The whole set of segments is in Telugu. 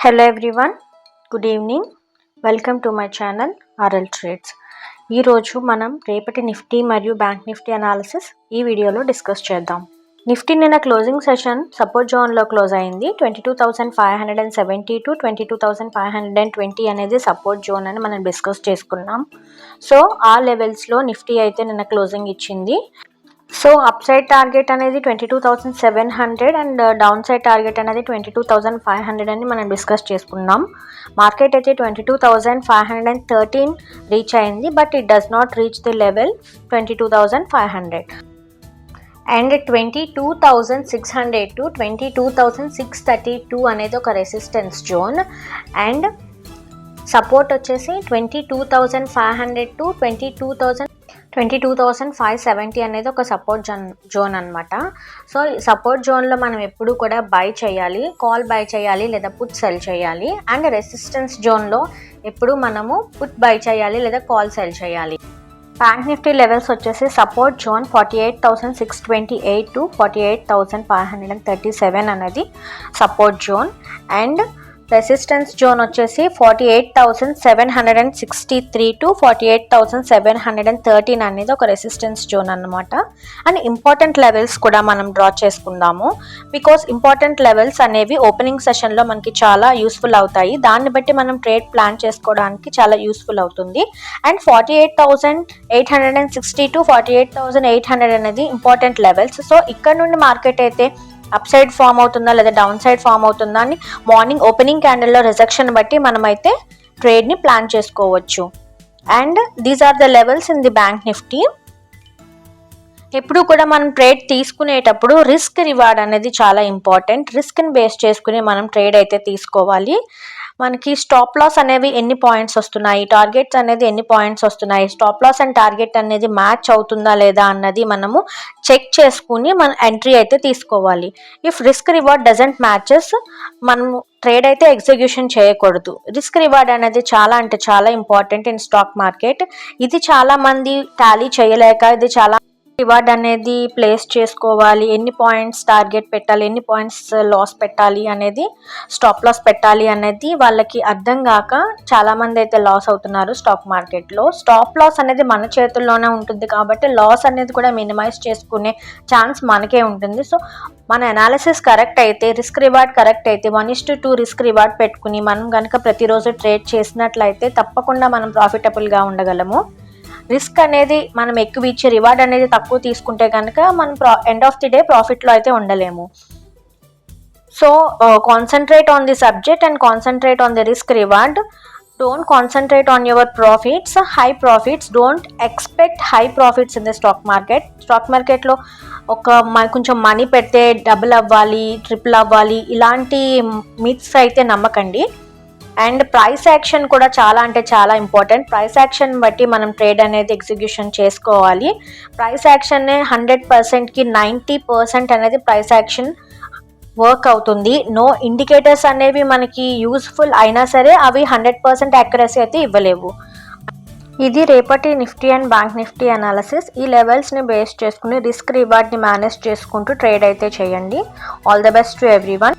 Hello everyone, good evening. Welcome to my channel RL Trades. ఈ రోజు మనం రేపటి నిఫ్టీ మరియు బ్యాంక్ నిఫ్టీ అనాలిసిస్ ఈ వీడియోలో డిస్కస్ చేద్దాం. నిఫ్టీ నిన్న క్లోజింగ్ సెషన్ సపోర్ట్ జోన్లో క్లోజ్ అయింది. 22,570 టు 22,520 అనేది సపోర్ట్ జోన్ అని మనం డిస్కస్ చేసుకున్నాం. సో ఆ లెవెల్స్లో నిఫ్టీ అయితే నిన్న క్లోజింగ్ ఇచ్చింది. సో అప్ సైడ్ టార్గెట్ అనేది 22,700 అండ్ డౌన్ సైడ్ టార్గెట్ అనేది 22,500 అని మనం డిస్కస్ చేసుకున్నాం. మార్కెట్ అయితే 22,513 రీచ్ అయింది, but it does not reach the level 22,500 and 22,600 to 22,632 అనేది ఒక రెసిస్టెన్స్ జోన్ అండ్ సపోర్ట్ వచ్చేసి 22,500 టు 22,570 అనేది ఒక సపోర్ట్ జోన్ అనమాట. సో సపోర్ట్ జోన్లో మనం ఎప్పుడు కూడా బై చేయాలి, కాల్ బై చేయాలి లేదా పుట్ సెల్ చేయాలి. అండ్ రెసిస్టెన్స్ జోన్లో ఎప్పుడు మనము పుట్ బై చేయాలి లేదా కాల్ సెల్ చేయాలి. బ్యాంక్ నిఫ్టీ లెవెల్స్ వచ్చేసి సపోర్ట్ జోన్ 48,628 టు 48,537 అనేది support zone and resistance zone వచ్చేసి 48,763 టు 48,713 అనేది ఒక రెసిస్టెన్స్ జోన్ అన్నమాట. అండ్ ఇంపార్టెంట్ లెవెల్స్ కూడా మనం డ్రా చేసుకుందాము, బికాస్ ఇంపార్టెంట్ లెవెల్స్ అనేవి ఓపెనింగ్ సెషన్లో మనకి చాలా యూస్ఫుల్ అవుతాయి. దాన్ని బట్టి మనం ట్రేడ్ ప్లాన్ చేసుకోవడానికి చాలా యూస్ఫుల్ అవుతుంది. అండ్ 48,860 టు 48,800 అనేది ఇంపార్టెంట్ లెవెల్స్. సో ఇక్కడ నుండి మార్కెట్ అయితే అప్ సైడ్ ఫామ్ అవుతుందా లేదా డౌన్ సైడ్ ఫామ్ అవుతుందా అని మార్నింగ్ ఓపెనింగ్ క్యాండిల్లో రిజెక్షన్ బట్టి మనమైతే ట్రేడ్ని ప్లాన్ చేసుకోవచ్చు. And these are the levels in the bank Nifty. ఎప్పుడు కూడా మనం ట్రేడ్ తీసుకునేటప్పుడు రిస్క్ రివార్డ్ అనేది చాలా ఇంపార్టెంట్. రిస్క్ని బేస్ చేసుకుని మనం ట్రేడ్ అయితే తీసుకోవాలి. మనకి స్టాప్ లాస్ అనేవి ఎన్ని పాయింట్స్ వస్తున్నాయి, టార్గెట్స్ అనేది ఎన్ని పాయింట్స్ వస్తున్నాయి, స్టాప్ లాస్ అండ్ టార్గెట్ అనేది మ్యాచ్ అవుతుందా లేదా అన్నది మనము చెక్ చేసుకుని మన ఎంట్రీ అయితే తీసుకోవాలి. If risk reward doesn't matches మనము ట్రేడ్ అయితే ఎగ్జిక్యూషన్ చేయకూడదు. రిస్క్ రివార్డ్ అనేది చాలా అంటే చాలా ఇంపార్టెంట్ ఇన్ స్టాక్ మార్కెట్. ఇది చాలా మంది టాలీ చేయలేక ఇది చాలా రివార్డ్ అనేది ప్లేస్ చేసుకోవాలి, ఎన్ని పాయింట్స్ టార్గెట్ పెట్టాలి, ఎన్ని పాయింట్స్ లాస్ పెట్టాలి అనేది, స్టాప్ లాస్ పెట్టాలి అనేది వాళ్ళకి అర్థం కాక చాలామంది అయితే లాస్ అవుతున్నారు స్టాక్ మార్కెట్లో. స్టాప్ లాస్ అనేది మన చేతుల్లోనే ఉంటుంది కాబట్టి లాస్ అనేది కూడా మినిమైజ్ చేసుకునే ఛాన్స్ మనకే ఉంటుంది. సో మన అనాలిసిస్ కరెక్ట్ అయితే, రిస్క్ రివార్డ్ కరెక్ట్ అయితే 1:2 రిస్క్ రివార్డ్ పెట్టుకుని మనం కనుక ప్రతిరోజు ట్రేడ్ చేసినట్లయితే తప్పకుండా మనం ప్రాఫిటబుల్గా ఉండగలము. రిస్క్ అనేది మనం ఎక్కువ ఇచ్చి రివార్డ్ అనేది తక్కువ తీసుకుంటే కనుక మనం ఎండ్ ఆఫ్ ది డే ప్రాఫిట్లో అయితే ఉండలేము. So concentrate on the subject and concentrate on the risk reward. Don't concentrate on your profits, high profits. Don't expect high profits in the stock market. Stock మార్కెట్లో కొంచెం మనీ పెడితే డబుల్ అవ్వాలి, ట్రిపుల్ అవ్వాలి ఇలాంటి మిత్స్ అయితే నమ్మకండి. అండ్ ప్రైస్ యాక్షన్ కూడా చాలా అంటే చాలా ఇంపార్టెంట్. ప్రైస్ యాక్షన్ బట్టి మనం ట్రేడ్ అనేది ఎగ్జిక్యూషన్ చేసుకోవాలి. ప్రైస్ యాక్షన్ 100%కి 90% అనేది ప్రైస్ యాక్షన్ వర్క్ అవుతుంది. నో ఇండికేటర్స్ అనేవి మనకి యూస్ఫుల్ అయినా సరే అవి 100% యాక్యురసీ అయితే ఇవ్వలేవు. ఇది రేపటి Nifty and bank Nifty analysis. ఈ లెవెల్స్ని బేస్ చేసుకుని రిస్క్ రివార్డ్ని మేనేజ్ చేసుకుంటూ ట్రేడ్ అయితే చేయండి. All the best to everyone.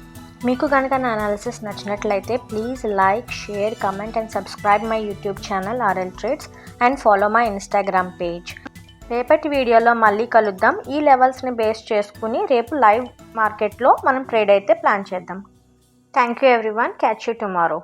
మీకు కనుక నా అనాలిసిస్ నచ్చినట్లయితే please like, share, comment and subscribe my YouTube channel RL Trades and follow my Instagram page. రేపటి వీడియోలో మళ్ళీ కలుద్దాం. ఈ లెవెల్స్ని బేస్ చేసుకుని రేపు లైవ్ మార్కెట్లో మనం ట్రేడ్ అయితే ప్లాన్ చేద్దాం. Thank you everyone. Catch you tomorrow.